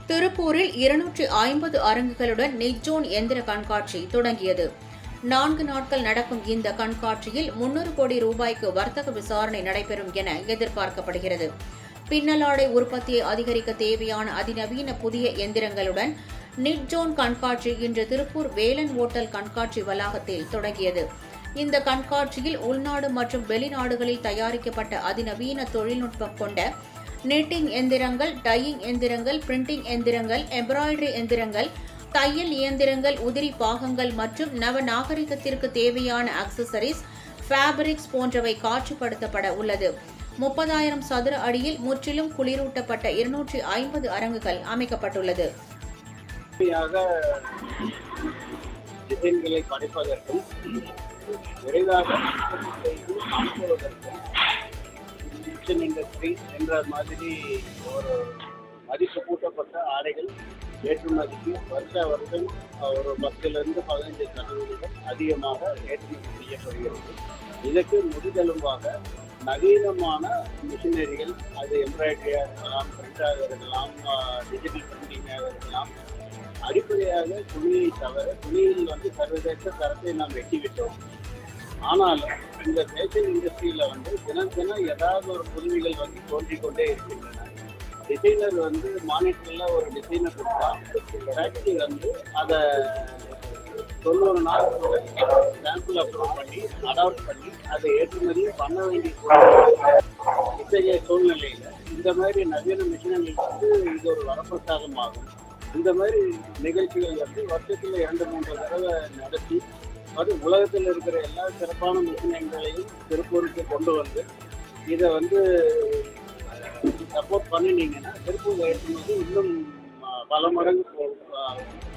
திருப்பூரில் 250 அரங்குகளுடன் நிக்ஜோன் எந்திர கண்காட்சி தொடங்கியது. 4 நாட்கள் நடக்கும் இந்த கண்காட்சியில் 300 கோடி ரூபாய்க்கு வர்த்தக விசாரணை நடைபெறும் என எதிர்பார்க்கப்படுகிறது. பின்னலாடை உற்பத்தியை அதிகரிக்க தேவையான அதிநவீன புதிய எந்திரங்களுடன் நிக்ஜோன் கண்காட்சி இன்று திருப்பூர் வேலன் ஓட்டல் கண்காட்சி வளாகத்தில் தொடங்கியது. இந்த கண்காட்சியில் உள்நாடு மற்றும் வெளிநாடுகளில் தயாரிக்கப்பட்ட அதிநவீன தொழில்நுட்பம் கொண்ட நிட்டிங் எந்திரங்கள், டையிங் எந்திரங்கள், பிரிண்டிங் எந்திரங்கள், எம்ப்ராய்டரி எந்திரங்கள், தையல் இயந்திரங்கள், உதிரி பாகங்கள் மற்றும் நவநாகரிகத்திற்கு தேவையான அக்சசரிஸ், ஃபேப்ரிக்ஸ் போன்றவை காட்சிப்படுத்தப்பட உள்ளது. 30,000 சதுர அடியில் முற்றிலும் குளிரூட்டப்பட்ட 250 அரங்குகள் அமைக்கப்பட்டுள்ளது. டிசைன்களை படைப்பதற்கும் விரைவாக கிச்சன் இண்டஸ்ட்ரி என்ற மாதிரி ஒரு மதிப்பு கூட்டப்பட்ட ஆடைகள் ஏற்றுமதிக்கு வருஷம் ஒரு 10-15% அதிகமாக ஏற்றுமதி செய்யப்படுகிறது. இதற்கு முதுகெலும்பாக நவீனமான மிஷினரிகள், அது எம்ப்ராய்டரியாக இருக்கலாம், பிரிண்டாக இருக்கலாம், டிஜிட்டல் பிரிண்டிங்காக இருக்கலாம். அடிப்படையாக துணியை தவிர துணியில் சர்வதேச தரத்தை நாம் எட்டிவிட்டோம். ஆனாலும் இந்த ஃபேஷன் இண்டஸ்ட்ரியில் தினம் ஏதாவது ஒரு புதுமைகள் தோன்றிக்கொண்டே இருக்கின்றன. டிசைனர் மானிட்டரில் ஒரு டிசைனை கொடுத்தா ஃபேக்ட்ரி அதை 90 நாள் சாம்பிள் அப்ரூவ் பண்ணி அடாப்ட் பண்ணி அதை ஏற்றுமதி பண்ண வேண்டிய இத்தகைய சூழ்நிலையில் இந்த மாதிரி நவீன மிஷினரிகளுக்கு இது ஒரு வரப்பிரசாதமாகும். இந்த மாதிரி நிகழ்ச்சிகள் வருஷத்தில் 2-3 தடவை நடத்தி அது உலகத்தில் இருக்கிற எல்லா சிறப்பான மிஷினரிகளையும் திருப்பூருக்கு கொண்டு வந்து இதை சப்போர்ட் பண்ணினீங்கன்னா திருப்பூர் ஏற்றுமதி இன்னும் பல மடங்கு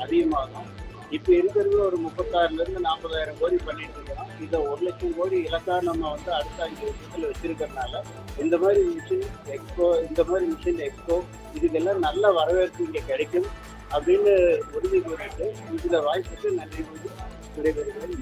அதிகமாகும். இப்போ இருக்கிறது ஒரு 36,000-40,000 கோடி பண்ணிட்டு இருக்கிறோம். இதை 1 லட்சம் கோடி இலக்காக நம்ம அடுத்த 5 வருஷத்தில் வச்சிருக்கிறதுனால இந்த மாதிரி மிஷின் எக்ஸ்போ இதுக்கெல்லாம் நல்ல வரவேற்பு இங்கே கிடைக்கும் அப்படின்னு உறுதி கூறிட்டு இந்த வாய்ப்புக்கு நன்றி கூறி விடைபெறுகிறேன்.